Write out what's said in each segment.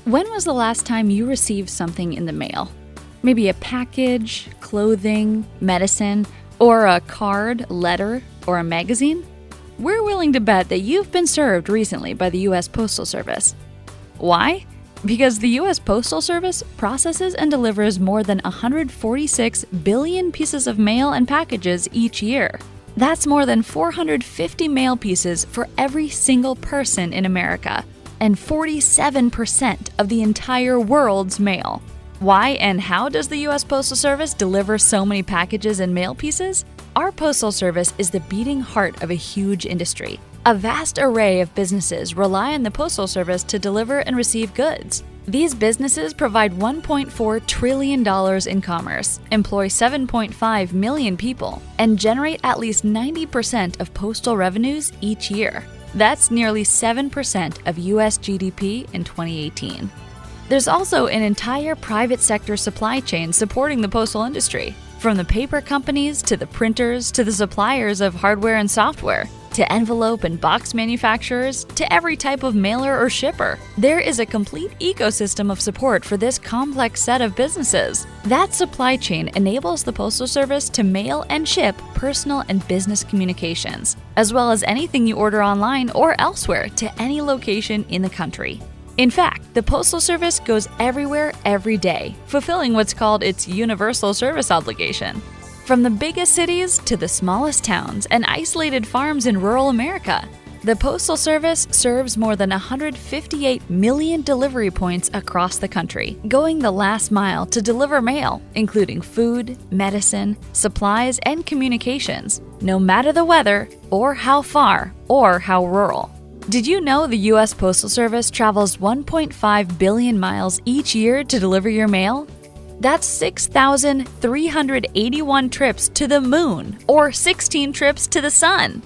When was the last time you received something in the mail? Maybe a package, clothing, medicine, or a card, letter, or a magazine? We're willing to bet that you've been served recently by the U.S. Postal Service. Why? Because the U.S. Postal Service processes and delivers more than 146 billion pieces of mail and packages each year. That's more than 450 mail pieces for every single person in America, and 47% of the entire world's mail. Why and how does the U.S. Postal Service deliver so many packages and mail pieces? Our Postal Service is the beating heart of a huge industry. A vast array of businesses rely on the Postal Service to deliver and receive goods. These businesses provide $1.4 trillion in commerce, employ 7.5 million people, and generate at least 90% of postal revenues each year. That's nearly 7% of U.S. GDP in 2018. There's also an entire private sector supply chain supporting the postal industry, from the paper companies to the printers to the suppliers of hardware and software, to envelope and box manufacturers, to every type of mailer or shipper. There is a complete ecosystem of support for this complex set of businesses. That supply chain enables the Postal Service to mail and ship personal and business communications, as well as anything you order online or elsewhere to any location in the country. In fact, the Postal Service goes everywhere every day, fulfilling what's called its universal service obligation. From the biggest cities to the smallest towns and isolated farms in rural America, the Postal Service serves more than 158 million delivery points across the country, going the last mile to deliver mail, including food, medicine, supplies, and communications, no matter the weather, or how far, or how rural. Did you know the U.S. Postal Service travels 1.5 billion miles each year to deliver your mail? That's 6,381 trips to the moon, or 16 trips to the sun.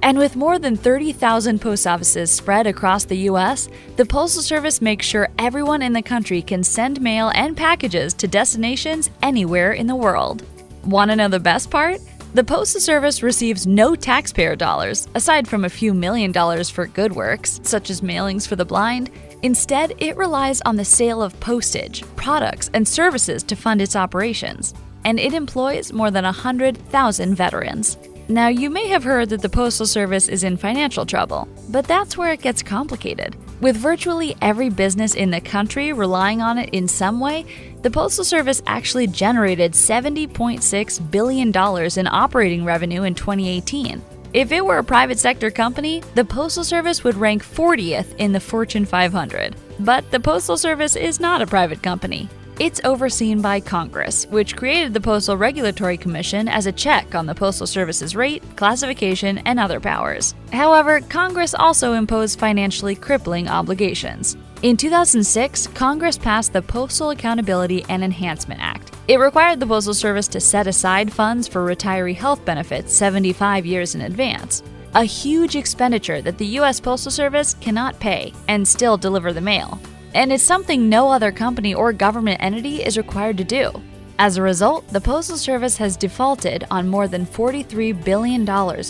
And with more than 30,000 post offices spread across the U.S., the Postal Service makes sure everyone in the country can send mail and packages to destinations anywhere in the world. Want to know the best part? The Postal Service receives no taxpayer dollars, aside from a few $1 million for good works, such as mailings for the blind. Instead, it relies on the sale of postage, products, and services to fund its operations. And it employs more than 100,000 veterans. Now, you may have heard that the Postal Service is in financial trouble, but that's where it gets complicated. With virtually every business in the country relying on it in some way, the Postal Service actually generated $70.6 billion in operating revenue in 2018. If it were a private sector company, the Postal Service would rank 40th in the Fortune 500. But the Postal Service is not a private company. It's overseen by Congress, which created the Postal Regulatory Commission as a check on the Postal Service's rate, classification, and other powers. However, Congress also imposed financially crippling obligations. In 2006, Congress passed the Postal Accountability and Enhancement Act. It required the Postal Service to set aside funds for retiree health benefits 75 years in advance, a huge expenditure that the U.S. Postal Service cannot pay and still deliver the mail. And it's something no other company or government entity is required to do. As a result, the Postal Service has defaulted on more than $43 billion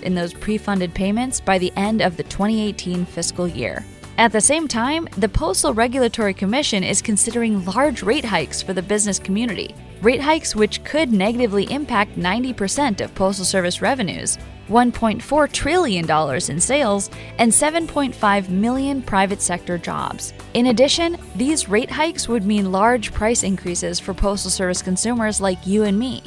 in those pre-funded payments by the end of the 2018 fiscal year. At the same time, the Postal Regulatory Commission is considering large rate hikes for the business community, rate hikes which could negatively impact 90% of Postal Service revenues, $1.4 trillion in sales, and 7.5 million private sector jobs. In addition, these rate hikes would mean large price increases for Postal Service consumers like you and me.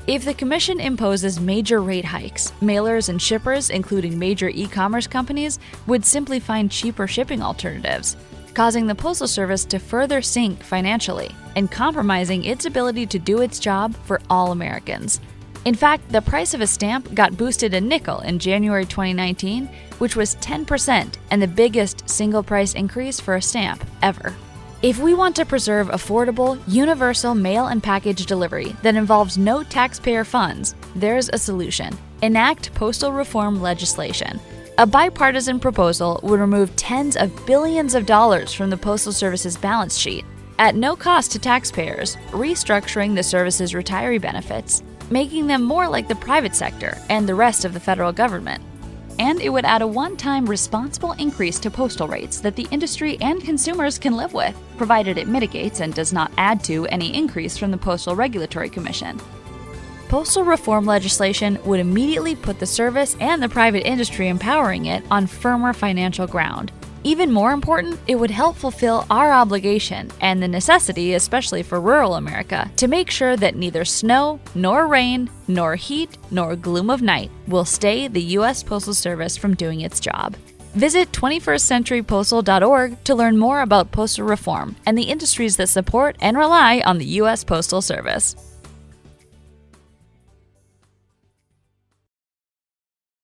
If the Commission imposes major rate hikes, mailers and shippers, including major e-commerce companies, would simply find cheaper shipping alternatives, causing the Postal Service to further sink financially and compromising its ability to do its job for all Americans. In fact, the price of a stamp got boosted a nickel in January 2019, which was 10% and the biggest single price increase for a stamp ever. If we want to preserve affordable, universal mail and package delivery that involves no taxpayer funds, there's a solution. Enact postal reform legislation. A bipartisan proposal would remove tens of billions of dollars from the Postal Service's balance sheet, at no cost to taxpayers, restructuring the service's retiree benefits, making them more like the private sector and the rest of the federal government. and it would add a one-time responsible increase to postal rates that the industry and consumers can live with, provided it mitigates and does not add to any increase from the Postal Regulatory Commission. Postal reform legislation would immediately put the service and the private industry empowering it on firmer financial ground. Even more important, it would help fulfill our obligation and the necessity, especially for rural America, to make sure that neither snow, nor rain, nor heat, nor gloom of night will stay the U.S. Postal Service from doing its job. Visit 21stcenturypostal.org to learn more about postal reform and the industries that support and rely on the U.S. Postal Service.